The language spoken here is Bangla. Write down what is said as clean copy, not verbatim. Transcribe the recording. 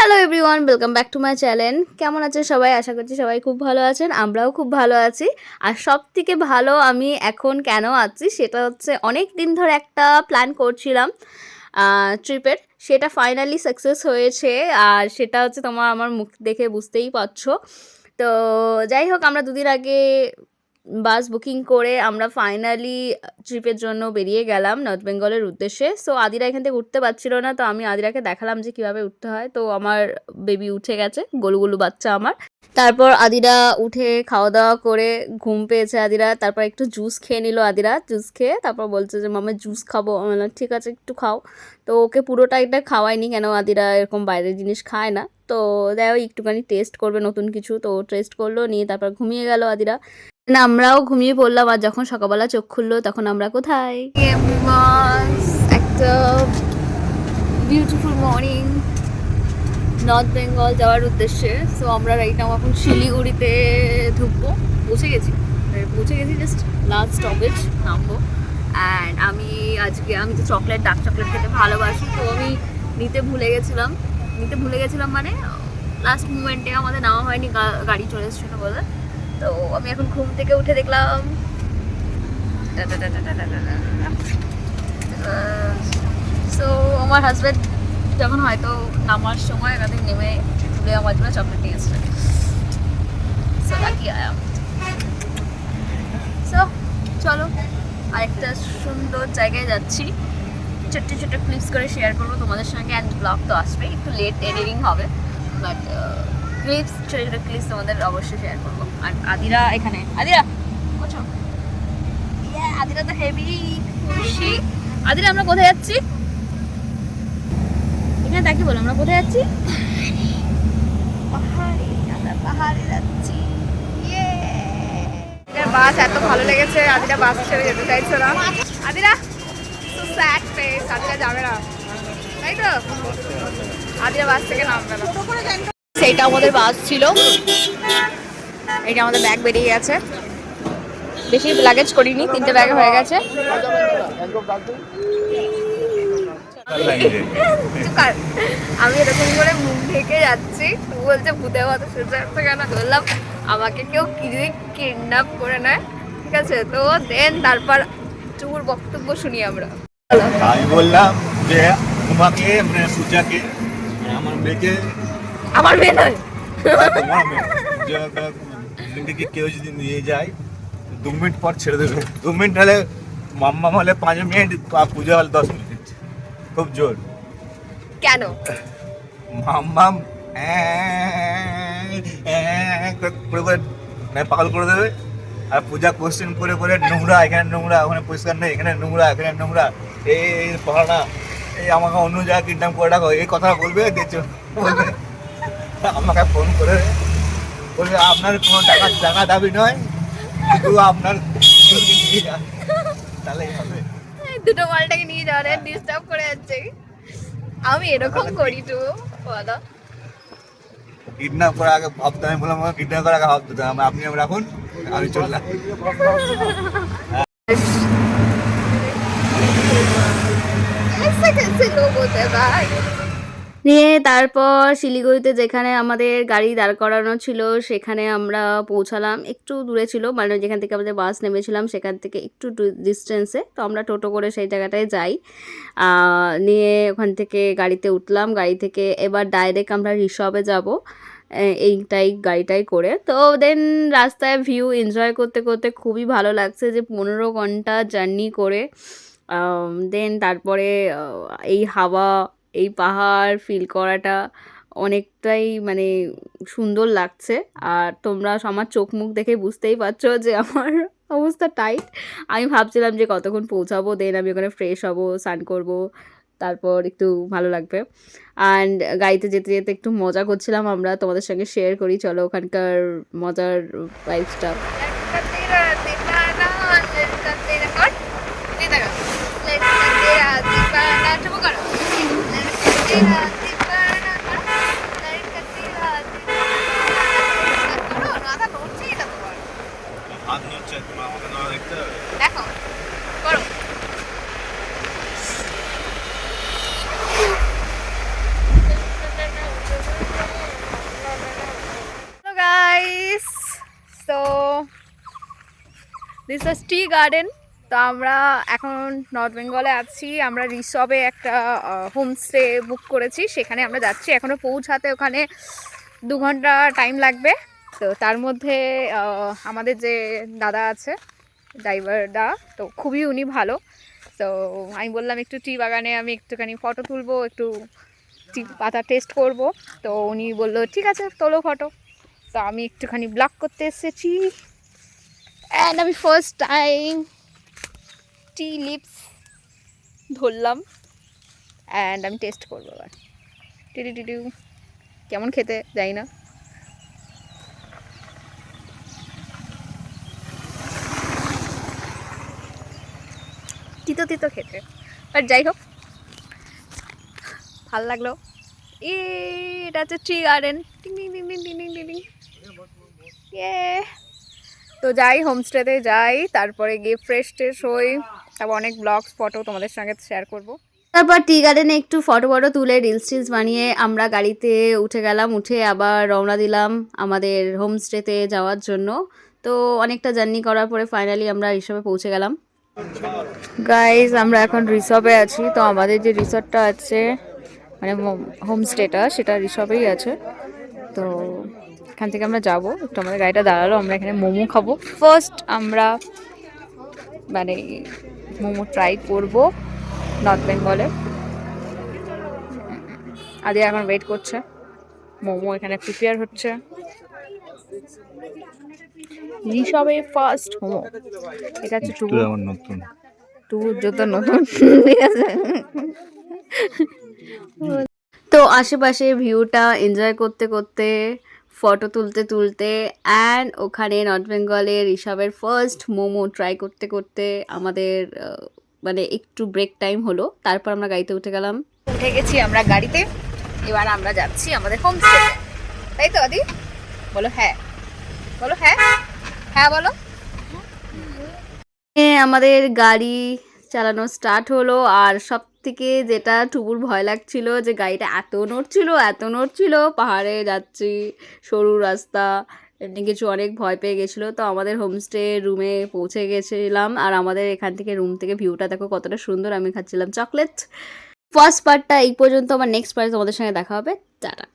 Hello everyone, welcome back to my channel. কেমন আছেন সবাই? আশা করছি সবাই খুব ভালো আছেন। আমরাও খুব ভালো আছি। আর সবথেকে ভালো আমি এখন কেন আছি সেটা হচ্ছে অনেক দিন ধরে একটা প্ল্যান করছিলাম ট্রিপের। সেটা ফাইনালি সাকসেস হয়েছে। আর সেটা হচ্ছে আমার মুখ দেখে বুঝতেই পারছো। তো যাই হোক, আমরা দুদিন আগে বাস বুকিং করে আমরা ফাইনালি ট্রিপের জন্য বেরিয়ে গেলাম নর্থ বেঙ্গলের উদ্দেশ্যে। সো আদিরা এখান থেকে উঠতে পারছিল না, তো আমি আদিরাকে দেখালাম যে কীভাবে উঠতে হয়। তো আমার বেবি উঠে গেছে, গোলু গোলু বাচ্চা আমার। তারপর আদিরা উঠে খাওয়া দাওয়া করে ঘুম পেয়েছে আদিরা, তারপর একটু জুস খেয়ে নিল আদিরা। জুস খেয়ে তারপর বলছে যে মামা জুস খাবো। আমি বললাম ঠিক আছে একটু খাও। তো ওকে পুরোটা এটা খাওয়াইনি, কেন আদিরা এরকম বাইরের জিনিস খায় না। তো দেখো একটুখানি টেস্ট করবে নতুন কিছু, তো টেস্ট করলো, নিয়ে তারপর ঘুমিয়ে গেল আদিরা। না আমরাও ঘুমিয়ে পড়লাম। আর যখন সকালবেলা চোখ খুললো তখন আমরা কোথায়, একটা বিউটিফুল মর্নিং নর্থ বেঙ্গল যাওয়ার উদ্দেশ্যে। সো আমরা রাইট নাও এখন শিলিগুড়িতে ঢুকবো। পৌঁছে গেছি জাস্ট লাস্ট স্টপেজ নামবো। অ্যান্ড আমি তো চকলেট, ডার্ক চকলেট খেতে ভালোবাসি, তো আমি নিতে ভুলে গেছিলাম মানে লাস্ট মুমেন্টে আমাদের নেওয়া হয়নি, গাড়ি চলে এসেছিলো বলে। তো আমি এখন ঘুম থেকে উঠে দেখলাম সো আমার হাজব্যান্ড যখন হয়তো নামার সময় এখানে নেমে তুলে আমার জন্য চকলেট নিয়ে এসছে। So lucky I am. So চলো আরেকটা সুন্দর জায়গায় যাচ্ছি, ছোট্ট ছোট্ট ক্লিপস করে শেয়ার করবো তোমাদের সঙ্গে। অ্যান্ড ব্লগ তো আসবে, একটু লেট এডিটিং হবে, বাট ক্লিপস, ছোটো ছোটো ক্লিপস তোমাদের অবশ্যই শেয়ার করবো। আর আদিরা এখানে, আদিরা বুঝছো, আদিরা তো হেভি খুশি। আদিরা আমরা কোথায় যাচ্ছি? এখানে তাকে বলো আমরা কোথায় যাচ্ছি? পাহাড়ে, আমরা পাহাড়ে যাচ্ছি। বাস এত ভালো লেগেছে, আদিরা বাস ছেড়ে যেতে চাইছে না। আদিরা স্যাড ফেস, আদিরা যাবে না, তাই তো? আদিরা বাস থেকে নামবে না। সেইটা আমাদের বাস ছিল, এইটা আমাদের ব্যাগ বেরিয়ে গেছে। বেশি লাগেজ করিনি, 3টে ব্যাগ হয়ে গেছে। আমি এরকম করে মুখ ঢেকে যাচ্ছি, বলছে ভূতের মতো শুনতে কেন বললাম আমাকে কেউ কিডন্যাপ করে নেয়, ঠিক আছে? তো দেন তারপর চুর বক্তব্য শুনি আমরা। আমি বললাম যে তোমাকে পূজাকে আমার মেয়ে নয়, তোমার মেয়েকে কেউ যদি নিয়ে যায় 2 মিনিট পর ছেড়ে দেবে। 2 মিনিট হলে, মাম্মাম হলে 5 মিনিট, পূজা হলে 10 মিনিট, খুব জোর। কেন? মাম্মাম পাগল করে দেবে। আর পূজা কোশ্চেন করে করে, নোংরা এখানে, নোংরা ওখানে পরিষ্কার নেই, এখানে নোংরা এখানে নোংরা, এই পড়ানা, এই আমাকে অন্য জায়গায় কিডন্যাপ করে রাখো, এই কথা বলবে। দেখছো বলবে, আমাকে ফোন করে বলবে আপনার কোনো টাকা দাবি নয়, শুধু আপনার নিয়ে যান, তাহলেই হবে। দুটো মালটাকে নিয়ে যাওয়ার ডিস্টার্ব করে যাচ্ছে। আমি এরকম করি তো বলো। কিডন্যাপ করার আগে ভাবতে, আমি বললাম কিডন্যাপ করার আগে ভাবতে, আপনি রাখুন, আমি চললাম। নিয়ে তারপর শিলিগুড়িতে যেখানে আমাদের গাড়ি দাঁড় করানো ছিল সেখানে আমরা পৌঁছালাম। একটু দূরে ছিল, মানে যেখান থেকে আমাদের বাস নেমেছিলাম সেখান থেকে একটু ডিস্টেন্সে। তো আমরা টোটো করে সেই জায়গাটায় যাই, নিয়ে ওখান থেকে গাড়িতে উঠলাম। গাড়ি থেকে এবার ডাইরেক্ট আমরা ঋষভে যাব, এইটাই গাড়িটাই করে। তো দেন রাস্তায় ভিউ এনজয় করতে করতে খুবই ভালো লাগছে যে 15 ঘন্টা জার্নি করে। দেন তারপরে এই হাওয়া, এই পাহাড় ফিল করাটা অনেকটাই মানে সুন্দর লাগছে। আর তোমরা আমার চোখ মুখ দেখে বুঝতেই পারছো যে আমার অবস্থা টাইট। আমি ভাবছিলাম যে কতক্ষণ পৌঁছাবো, দেন আমি ওখানে ফ্রেশ হব, স্নান করবো, তারপর একটু ভালো লাগবে। অ্যান্ড গাড়িতে যেতে যেতে একটু মজা করছিলাম আমরা, তোমাদের সঙ্গে শেয়ার করি, চলো ওখানকার মজার ভাইবসটা। দেখো করো। This is tea garden. তো আমরা এখন নর্থ বেঙ্গলে আছি, আমরা রিসবে একটা হোমস্টে বুক করেছি, সেখানে আমরা যাচ্ছি। এখনও পৌঁছাতে ওখানে 2 ঘন্টা টাইম লাগবে। তো তার মধ্যে আমাদের যে দাদা আছে, ড্রাইভার দা, তো খুবই উনি ভালো। তো আমি বললাম একটু টি বাগানে আমি একটুখানি ফটো তুলবো, একটু টি পাতা টেস্ট করব। তো উনি বললো ঠিক আছে তোলো ফটো। তো আমি একটুখানি ব্লগ করতে এসেছি। অ্যান্ড আমি ফার্স্ট টাইম টি লিপস ধরলাম অ্যান্ড আমি টেস্ট করবো এবার। টিডি টিডি কেমন খেতে যাই না। তিতো তিতো খেতে, বাট যাই হোক ভাল লাগলো। এটা হচ্ছে ট্রি গার্ডেন। টিং টিং টিং টিং টিং টিং টিং টিং। ইয়ে, তো যাই হোমস্টেতে যাই, তারপরে গিয়ে ফ্রেশ ট্রেশ হই, তারপর অনেক ব্লগস ফটো তোমাদের সঙ্গে শেয়ার করবো। তারপর টি গার্ডেনে একটু ফটো ফটো তুলে রিলস টিলস বানিয়ে আমরা গাড়িতে উঠে গেলাম, উঠে আবার রওনা দিলাম আমাদের হোমস্টেতে যাওয়ার জন্য। তো অনেকটা জার্নি করার পরে ফাইনালি আমরা রিসর্টে পৌঁছে গেলাম। গাইজ আমরা এখন রিসর্টে আছি। তো আমাদের যে রিসর্টটা আছে, মানে হোমস্টেটা, সেটা রিসর্টেই আছে। তো এখান থেকে আমরা যাবো, একটু আমাদের গাড়িটা দাঁড়ালো, আমরা এখানে মোমো খাবো। ফার্স্ট আমরা মানে মোমো ট্রাই করবো নর্থ বেঙ্গলে। আদি এখন ওয়েট করছে, মোমো এখানে প্রিপেয়ার হচ্ছে। ঋষভে ফার্স্ট মোমো, এটা হচ্ছে টুকু নতুন টুকুর জন্য নতুন। ঠিক আছে। তো আশেপাশে ভিউটা এনজয় করতে করতে, ফটো তুলতে তুলতে, অ্যান্ড ওখানে নর্থ বেঙ্গলের ঋষভের ফার্স্ট মোমো ট্রাই করতে করতে আমাদের মানে একটু ব্রেক টাইম হলো। তারপর আমরা গাড়িতে উঠে গেলাম। উঠে গেছি আমরা গাড়িতে, এবার আমরা যাচ্ছি আমাদের হোমস্টেতে, তাই তো আদি? বলো হ্যাঁ, বলো হ্যাঁ, হ্যাঁ বলো। আমাদের গাড়ি চালানো স্টার্ট হলো। আর সব থেকে যেটা টুকুর ভয় লাগছিল যে গাড়িটা এত নড়ছিল, পাহাড়ে যাচ্ছি, সরু রাস্তা, এমনি কিছু অনেক ভয় পেয়ে গেছিলো। তো আমাদের হোমস্টে রুমে পৌঁছে গেছিলাম। আর আমাদের এখান থেকে রুম থেকে ভিউটা দেখো কতটা সুন্দর। আমি খাচ্ছিলাম চকলেট। ফার্স্ট পার্টটা এই পর্যন্ত, আমার নেক্সট পার্টে তোমাদের সঙ্গে দেখা হবে। টাটা।